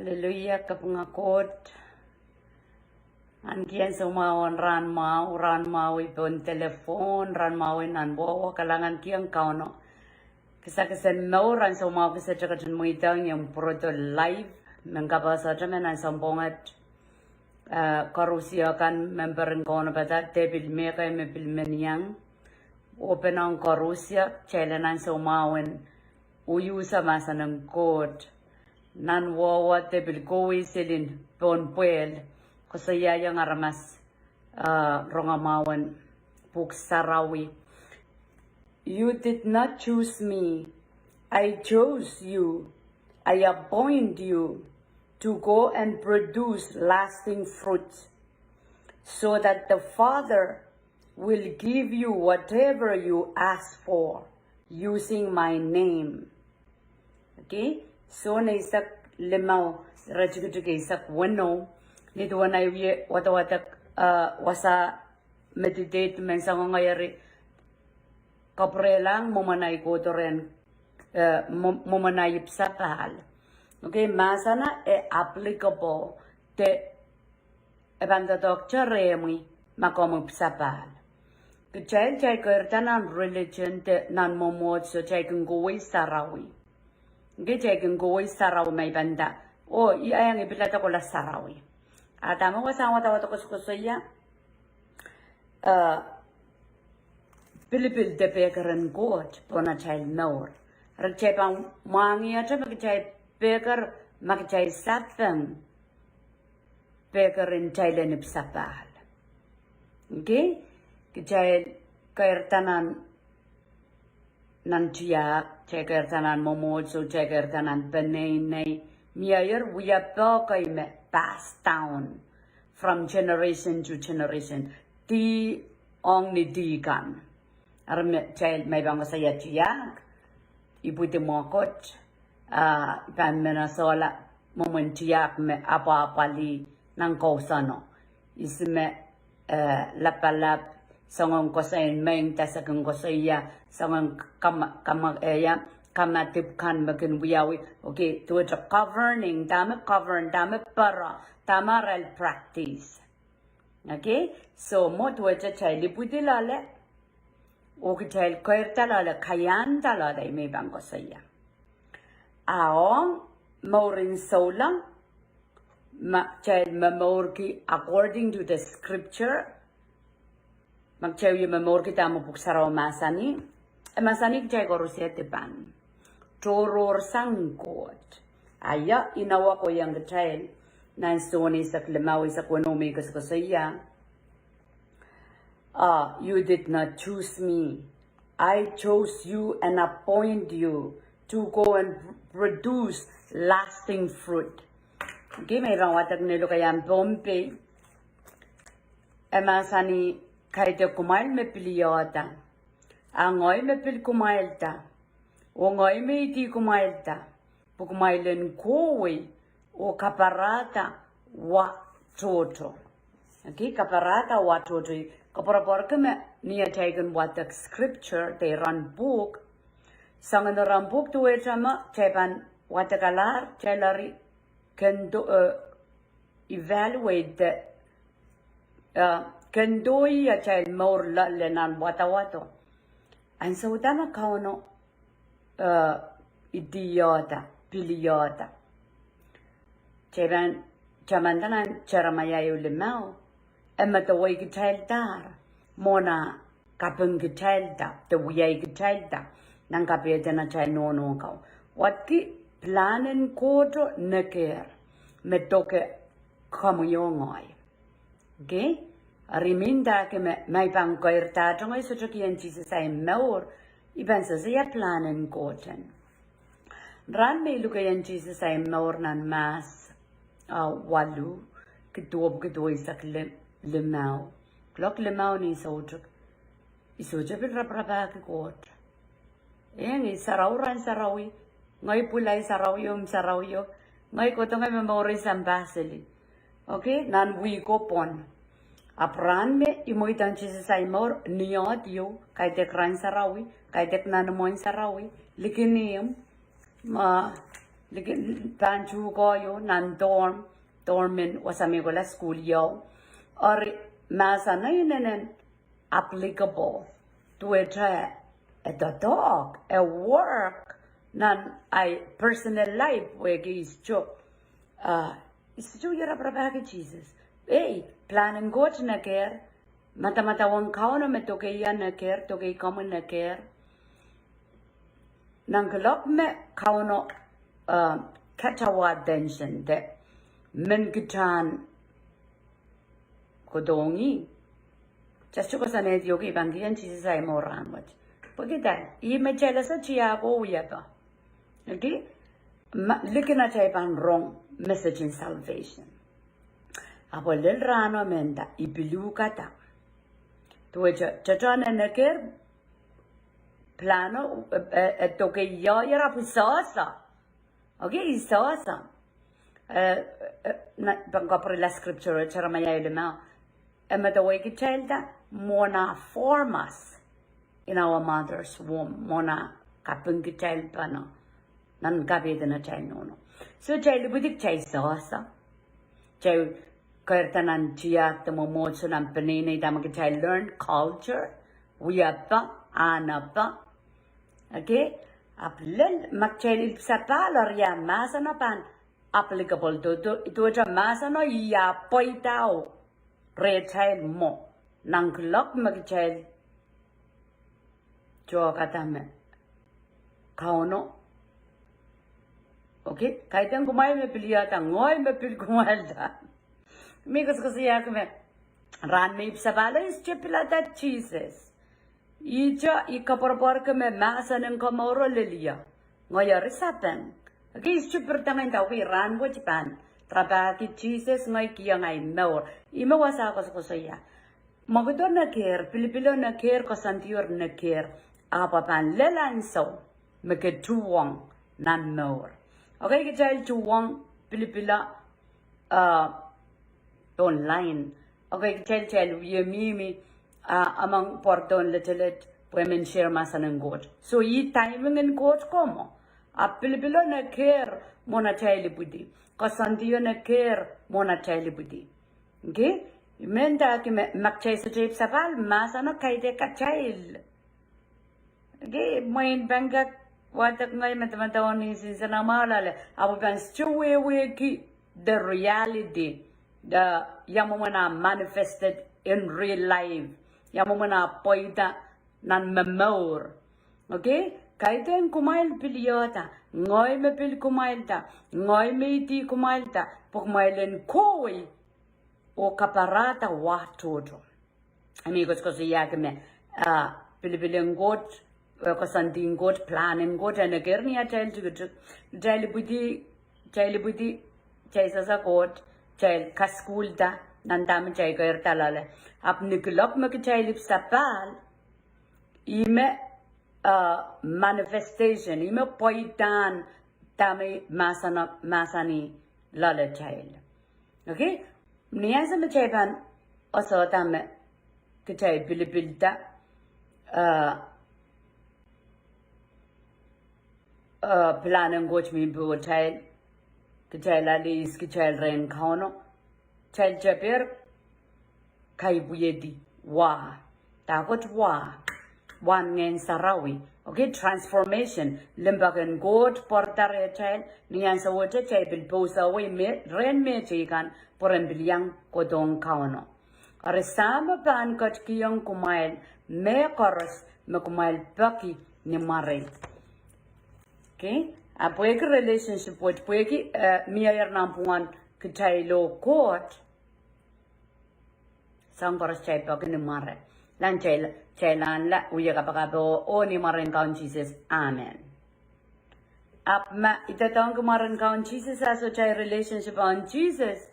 Hallelujah kapangakot. An kian sumawan ran mau ipon telepon ran mau nan bawa kalangan kian kau no. Kisa no ran sumau kisa cakap muitang yang proto live mengkapa saja menan sambongat karusia kan member kono pada tebil mereka mebil meniang open on karusia challenge sumawan uyusa masa nang code. Nan wawa tebil gowi selin pon puel kusaya yang aramas rongamawan puk sarawi. You did not choose me, I chose you. I appoint you to go and produce lasting fruit, so that the Father will give you whatever you ask for using my name. Okay? So na isak limaw rajigujug isak wano nito wanay wata wasa meditate mensang ngayari kaprelang mumanay ko to ren mumanay ipsapal. Okay, masana applicable te ebanda doctor remi makomu ipsapal. Kecil cai kertanan religion te nan momot so cai kenggoy sarawi. Gece kenggoy saraw may banda. O, iyang ipilata ko la sarawi. At tama ko sa wata ko sukusaya. Pilipil de pekaran god pona child nor. Rachay pang mangi ata magchay pekar magchay sapang pekarin child nipsapal. Okay? Kichay kairtanan nan tiyak, ceker tanan momod, so ceker tanan penay miayer we are passed down from generation to generation. Ti ong ni di kan. Aram child may bang saya tiyak, ibu ti mokot, pan menasola moment tiyak me apa-apali ng kausano. Isme lapalap sangang kosain maing tasakang kosaya sangang kamatip kan makin wiyawi. Okay, to a governing tama govern tama para tama real practice. Okay, so mo to a child liputi lale o child koer talala kayan talala may bang kosaya. Aong maurin solang child mamorki according to the scripture. Magchawi memor kita mo puksaraw masani. Masani kaya korusia tipan. Toror sangkot. Aya inawa ko yang child. Nan soni sa klemawi sa konomi kasaya. You did not choose me. I chose you and appoint you to go and produce lasting fruit. Okay, may rawatag nilo kayang pompe. Masani kaita kumail me piliyota, angoy me pil kumailta, o ngoy me iti kumailta, pukumailen kowe o kaparata wa toto. Okay, kaparata wa toto. Kaparaporka me niya taken what the scripture they run book. Sangan na run book to etama chepan what the kalar chelari can do evaluate the Kendoi ya child more lenan watawato. And so tama kauno idiota, piliota. Chamandanan charamayayo limao. Emma the way ki child dar. Mona kapung ki child da. The way ki child da. Nang kapete na child no kau. What ki planen koto neker. Metoke kamuyongoi. Okay? Riminda ke may pang koirta tong ay suchukian Jesus ay maur iban sa siya planen koten. Ran may lukayan Jesus ay maur nan mas walu kituob sa limaw. Klok limaw ni sochuk. Isochuk raprapa ke kot. Yang sarawi. Ngay pulay sarawiyo. Ngay kotong ay memori sambasili. Okay, nan wiko pon. Apran me imoitan Jesus ay mor niot yo kay tek ran sarawi kay tek nanamoy sarawi likinim Panchu go yo nan dormin wasamigola school yo or masana yun applicable to a dog, a work, nan I personal life where is job. Is to your brabag Jesus. Hey, plan and go to na care. Mata won kauna me toke ya na care, toke common na care. Nangalok me kauno katawa tension de menkitan kodongi. Just to cause an yogi bangian Jesus I more ranward. Forget that. Ye me jealous of Chiago yapa. Okay? Looking at a wrong message in salvation. Abo lil rano menda ibilukata. To a chatan and a care plano toke yoyera pusosa. Okay, isosa. Bangopre la scripture charamaya ilma. Emma the wake child mona form us in our mother's womb. Mona kapung child pano. Nan gabi na child no. So child budik child sosa. Child kertanan chia the momotsu nan penine damag child learn culture. We apa anapa. Okay? Aplen makchild sapal or ya masana pan applicable to a masano ya poitao. Red child mo. Nang lock mag child. Chokatame. Kauno. Okay? Kaitan kumay me piliata. Ngoy me pilkomwihda. Mikos kasi yakme. Ran me ipsabala is chipilata cheeses. Ija ikaporporka me masan ng kamoro lilia. Ngoy risapen. Okay, is chipirtamenta. Okay, ran wo Japan. Trabaki cheeses ngoy kia ngay maor. Ima wasa ko sa ya. Magdo na care, Pilipino na care, kasantiyor na care. Apa pan lelanso, magketuwang nan maor. Okay, kajal tuwang Pilipila online. Okay, kajal yamimi among porton litelet women share masan ng god. So yi timing and god komo. A Pilipino na care mona chali budi. Kasantiyo na care mona chali budi. Okay? Menda ki makchay sa trip sapal masano kaide ka child. Okay, main bangak watak ngay matamatawan ni sinsana malale. Apo ban stuwe ki the reality the yamumana manifested in real life. Yamumana poida nan memor. Okay? Kaide ang kumail piliyota. Ngoy me pil kumailta. Ngoy me iti kumailta. Pukmailen koi. O kaparata watoto. Amigos ko siya kami Pilipilang got kasanting got planin got na kerniya child budi sa got child ka school da nandami child kair talale apni kilok me child sapal ime manifestation ime poitan tami masani lale child. Okay? Niya sa machayapan oso tame kachay Pilipilta planang goch mi bu child kachay lalis kachay ren kauno child japir kay buyedi wa takot wa wan ngen sarawi. Okay, transformation limbagan god portare child niyan sa wote child bilposa way me ren me chikan poren bilyang kodong kauno. Aresama pan kot kiyong kumail me koros me kumail paki ni mare. Okay, apoyeki relationship with poyeki miyayar nampuan kitaylo court sang koros chay paki ni mare. Lan chailan la uya kapakabo o ni maren kaun Jesus. Amen. Apma itatong kumaran kaun Jesus aso chay relationship on Jesus.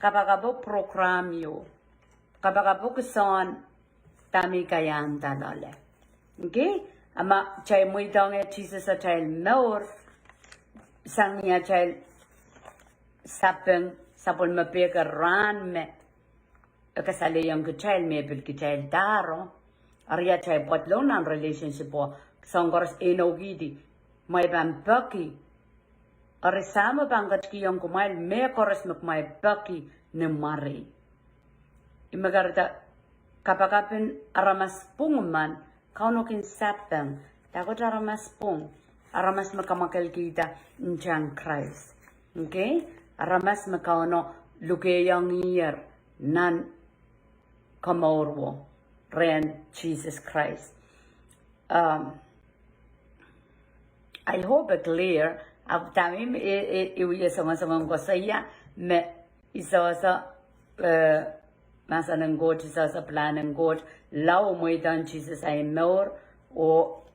Kapakabo program yo. Kapakabo kuson tami kayan talole. Okay? Ama chay muy dong Jesus a chay nor sang niya chay sapeng sapol mapega ran me. Kasali yung kachay me bil kachay daro. Arya chay potlo ng relationship po. Songgoros inogidi. May bampaki. Orisama bangat ki yung kumail me koros mukmay baki ne mari. Imagarta kapakapin aramas pungman kaunokin sapang takot aramas pung aramas makamakal kita njang Christ. Okay? Aramas makauno luke yang year nan kamorwo ren Jesus Christ. I hope it clear. Ab tamim iuye sama-sama ko saya me isa masa ng God isa plan ng God law mo itan Jesus ay more o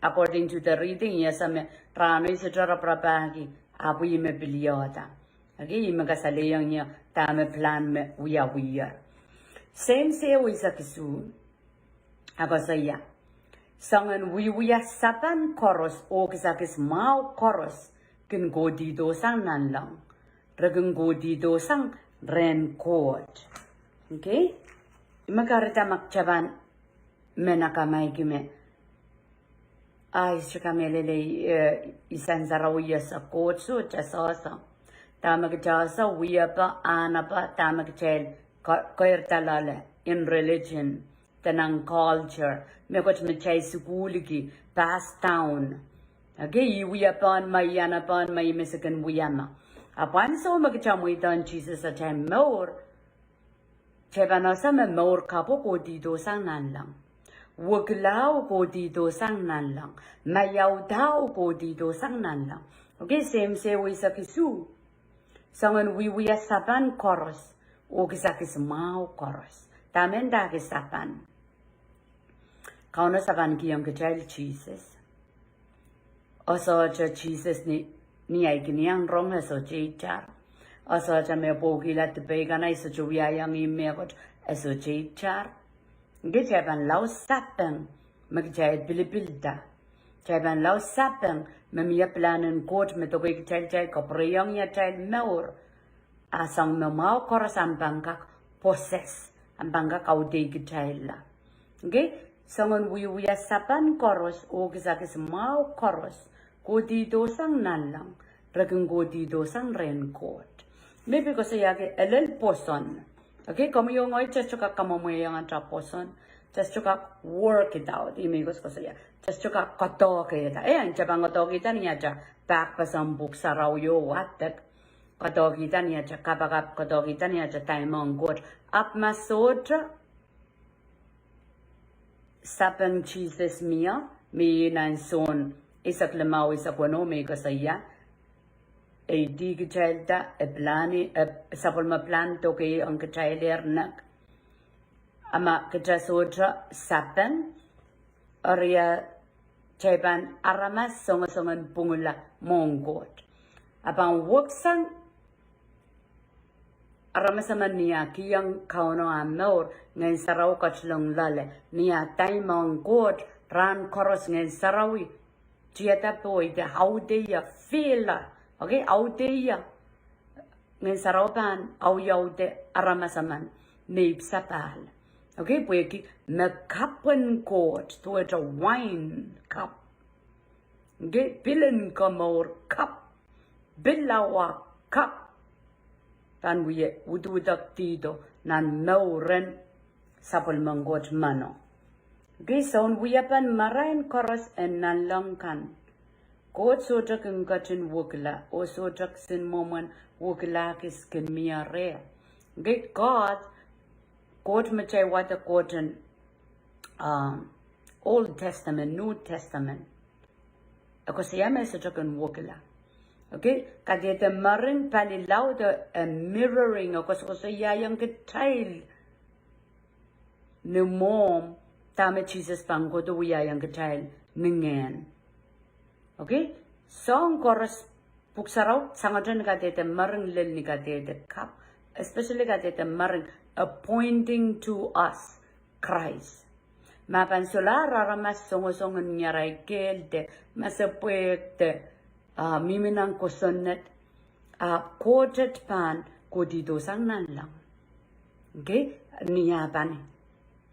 according to the reading yes me rano isa jara prapagi abu me biliota agi magasaleyang niya tame plan me uya same say isa kisu ako saya sangan wiya sapan koros o kisakis mau koros kin godi dosang nan lang ragang godi dosang ren kot okay makarita makchaban menakamay kime ay shikamelele isan zarawiya sa kot so chasasa tamag chasa wiya pa ana pa tamag chel koirtalale in religion tanang culture me ko me chai school ki pass down okay we upon my yana upon my mesakan wiyama apan so magchamu itan Jesus a time more chebana sama more kapo ko dito sang nan lang waglao ko dito sang nan lang mayaw daw ko dito sang nan lang okay same say we sa kisu sangan we saban koros o kisakis mau koros tamen da kisapan kauna saban ki yung kachal Jesus. Oso cha Jesus ni ay kiniyang rong eso chechar. Oso cha me pogila tepega na iso chuya yang imekot eso chechar. Nge chaban lau sapeng magchay Pilkomwihda. Chaban lau sapeng mamiya planen kot me tokoy kachal kopreyong ya chal maur. Asang mamao koros ang bangkak poses. Ang bangkak auday kachal la. Okay? Sangon wiya sapan koros o kisakis mau koros godi dosang nalang ragang godi dosang renkot. Maybe ko sa yagi elel poson. Okay, kamo yung oy just chuka kamo mo yung anta poson. Just chuka work it out. Imigos ko sa ya. Just chuka katok kita. Ayan, chabang katok kita niya cha back pa sambuk sa raw yo watek. Katok kita niya cha kabagap katok kita niya cha taimong god. Up masotra. Sapang Jesus mia mi nan son isak lemao isak wano me kasaya e di gchelta e plani sapol ma plan to ke ang kachailer nak ama kachasotra sapang area cheban aramas songan pungula mongot abang woksang aramasaman niya kiyang kauno amor ngayon saraw kachlong lale niya taimong god ran koros ngayon sarawi chiyata po ite haudeya fila okay haudeya ngayon saraw pan awyawde aramasaman neib sapal okay pweki nagkapwan god to ito wine cup okay pilin kamor cup bilawa cup tan wiye wududak tido nan nauren sapol manggot mano. Gison wiyapan marain koros en nan langkan. Kot sotak ang kachin wukla o sotak sin moman wukla kis kin miya rea. Git God kot machay wata kotan Old Testament, New Testament. Ako siya may sotak ang wukla. Okay, kadete marin palilaw the mirroring o kasi yayang kitail ni mom tama Jesus pangko do yayang kitail ningen. Okay, so ang koros puksaraw sangajan kadete marin lil ni kadete kap, especially kadete marin appointing to us Christ. Mapansula raramas songosongan nyaray kelde masapwekte miminang kosonet quoted pan kodido sang nan lang. Okay? Niyaban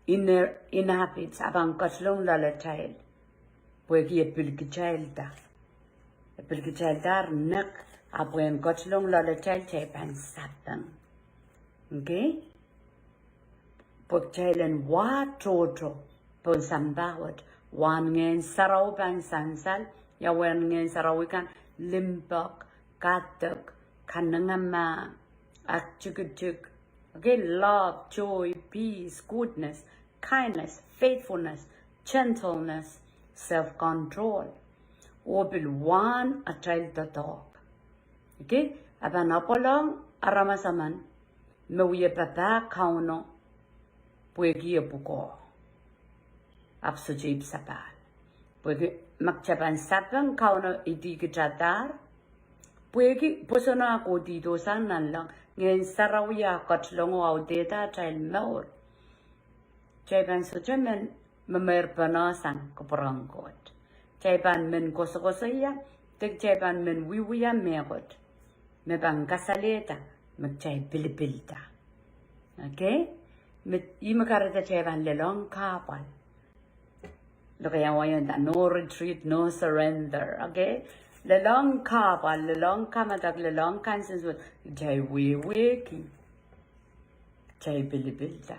inhabits abang kaslong lala child. Pwede yet bilki child da. Pilki child dar nak apuen kochlong lole child chaipan satan. Okay? Put child and what toto pon sambawat wan ngen sarau pan sansal ya wan ngen sarau ikan limbak katak kanangama akchukchuk. Okay, love, joy, peace, goodness, kindness, faithfulness, gentleness, self-control. Obil one a child the dog. Okay, aban apolong aramasaman mewiye papa kauno puegi puko. Absujib sapal. Puegi makchapan sapang kauno idigijatar. Puegi posona ako dito sang lang. Ngayon sarawya katlongo au data child maur. Chaiban sujaman mamerpanasan kaparangkot. Chaiban men kosokosoya, tek chaiban men wiwiya megot. Mebang kasaleta, magchay bilbilta. Okay? Imakarata chaiban lelong kapal. Look at yan, no retreat, no surrender. Okay? Lelong kapal, lelong kamatak, lelong kansens with jay wiki. Jay bilbilta.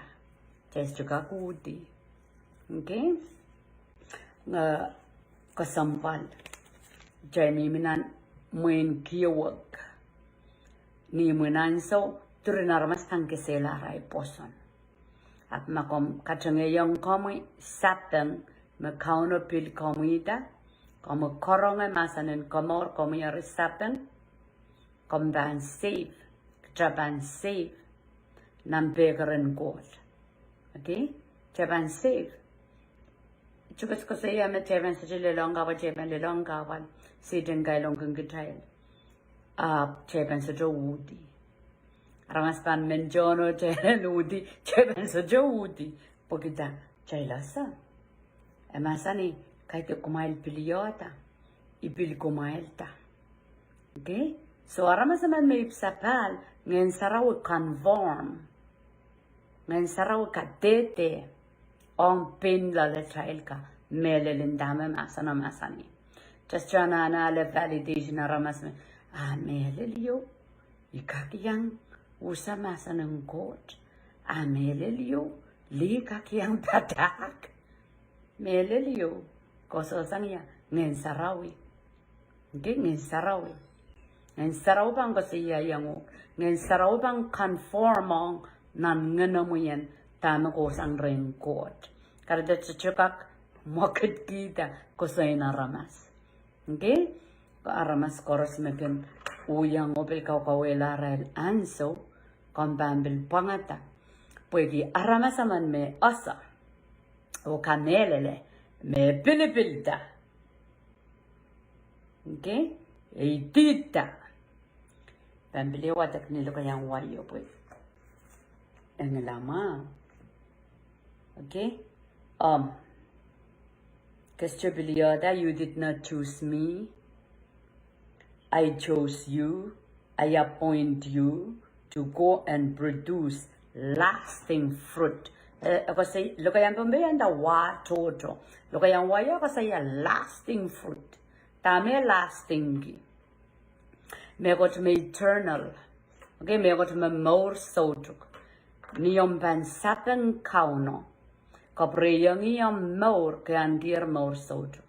Jay stukakudi. Okay? Kasampal. Jay ni minan muen kiwag. Ni minan so turinarmas tangkesela rai poson. At makom kachangayong komi satan makauno pilkomwihda. Como koronga masanen komor komi arisapen. Komban save. Japan save. Nambegaran god. Okay? Japan save. Chukas ko saya me Japan sa lelong kawal Japan lelong kawal. Sideng kailong kong gitail. Japan sa Wudi. Ramas pan menjono Japan Wudi. Japan sa Wudi. Pagkita jailasa. Emasani kahit kumail piliyota. Ipil kumail ta. Okay? So aramas naman may ipsapal. Ngayon saraw conform. Ngayon saraw kadete. On pin lale child ka. Melelindame masana masani. Just tryna na le validation aramas me. Melelio. Ikakiyang usa masanang court. Melelio. Li kakiyang patak. Melelio. Koso sangya. Ngayon sarawi. Okay? Ngayon sarawi. Ngayon saraw bang kasi yang ngayon saraw bang conformong nan ngano mo yan tama ko sang raincoat. Kada chuchukak moket kita ko sa inaramas. Okay? Aramas koros mekin uyang opel kawela rail anso kombambil pangata. Pwede aramas aman me asa o kanelele me pilipilda. Okay? Eitita. Pambili watak nilo kayang wayo po. Ang lama. Okay? Pilkomwihda, you did not choose me. I chose you. I appoint you to go and produce lasting fruit. Kasi lokayang pambayan da wa toto. Lokayang waya kasi lasting fruit. Tame lasting ki. Megot me eternal. Okay, megot me more sojuk. Niyom pansapen kauno. Kapreyang iyam more kandir more sojuk.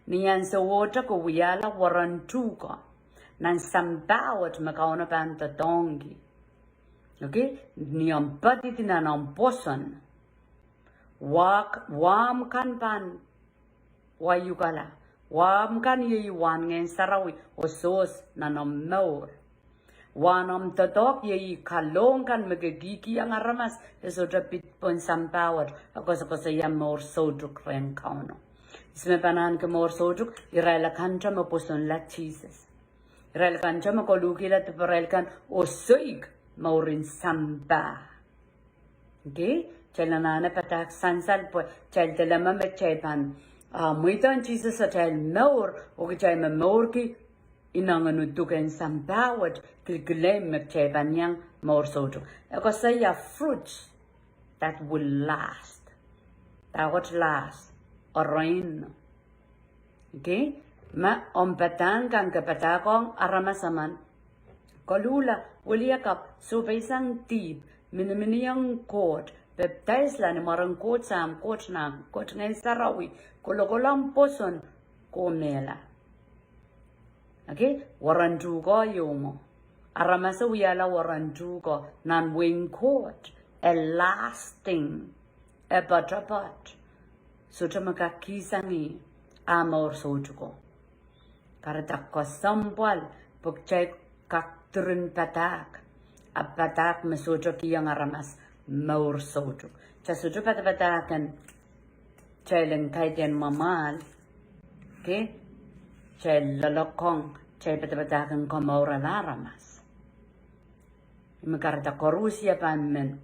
Niyan sa wota ko wiyala warantuka. Nan sambawat makauno panta tongi. Okay, niyam patiti na ng poson. Wam kan pan. Wayukala. Wam kan wan ngen sarawi osos nanam maur. Wanam tatok kalong kan magagiki ang aramas eso dapit pon sampawat ako sa kasayam maur soduk ren kauno. Isme panan ke maur soduk iraila kancha mapuson la Jesus. Iraila kancha makolukila tiparail kan osoig maurin samba. Okay? Chalanana patak sansal po chal telama me chaipan. Muitan Jesus sa chal maur o chay maur ki inanganutukan sampawat kilkulem magchaipan yang maur sojo. Ako saya fruits that will last. That would last. Or rain. Okay? Ma om patang kang kapatakong aramasaman. Kolula uliakap supesang tip miniminiang court baptize la ni marang court sam court na court ngay sarawi kolokolang poson komela. Okay, warandugo yomo. Aramasa uyala warandugo nan wing court a lasting a batapat. Sutamaka kisangi amor sojugo. Karatak ko sampal pagchay kakturun patak. A patak masojo kiyang aramas maur sojuk. Cha sojo patapatakan chaylen kaidian mamal. Okay? Chay lalokong chay patapatakan ko maura laramas. Imakarata korusia panmen.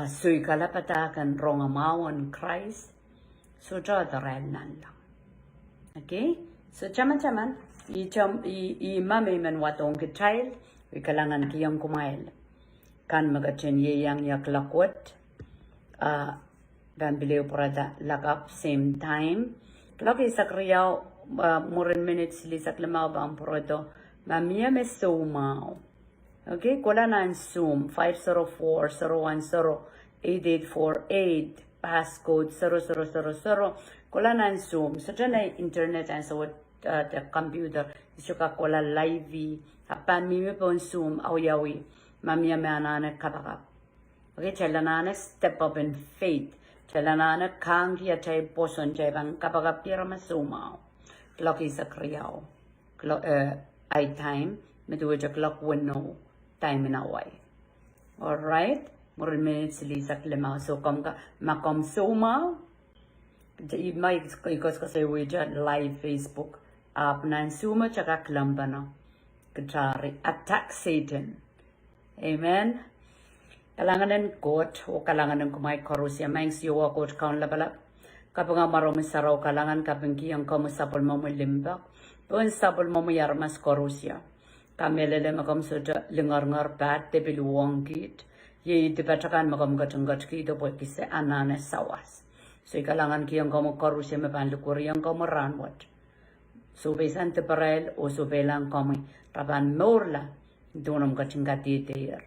Sui kalapatakan rongamawan Christ. Sojo adaral nan lang. Okay? So chaman i mami men watong ke child wikalangan kiyang kumail kan magachen ye yang yak lakwat dan beliau perada lakap same time lagi sakriau murin minutes li saklemau bang prodo mamia me Siohwa. Okay, kola nan Zoom 504-010-8848 passcode 0000 kola nan Zoom so jana internet and so the computer isuka kola live apan mimi pon Zoom yawi mamia me anana kabaka. Okay, chalanana step up in faith chalanana kang kia chay poson chay bang kabaka pira ma Siohwa clock is a kriyaw clock I time medu ja clock winno time in away. All right, more minutes lisak lemao so kom ka makom Siohwa i mai ikos kasi wija live Facebook up nan Siohwa chaka klambana kachari attack Satan. Amen. Kalanganan court o kalanganan kumay korusya maing Siohwa court kaun labala kapag marami saraw kalangan kapag kiyang kamusapol mo limbak pun sapol mo yarmas korusya kamelele makam soja lingar pat tebiluwang kit ye dipatakan makam gatunggat kito po kise anane sawas so ikalangan kiyang kamu korusya mapanlukur yang kamu ranwat so besan teparel o so belang kami raban morla dunam gatingati teyer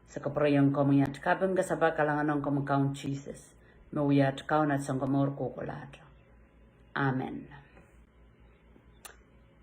sa kaprayang kamu yat kapag kasaba kalangan ng kamu count Jesus mawiyat kaunat sang kamor kukulata. Amen.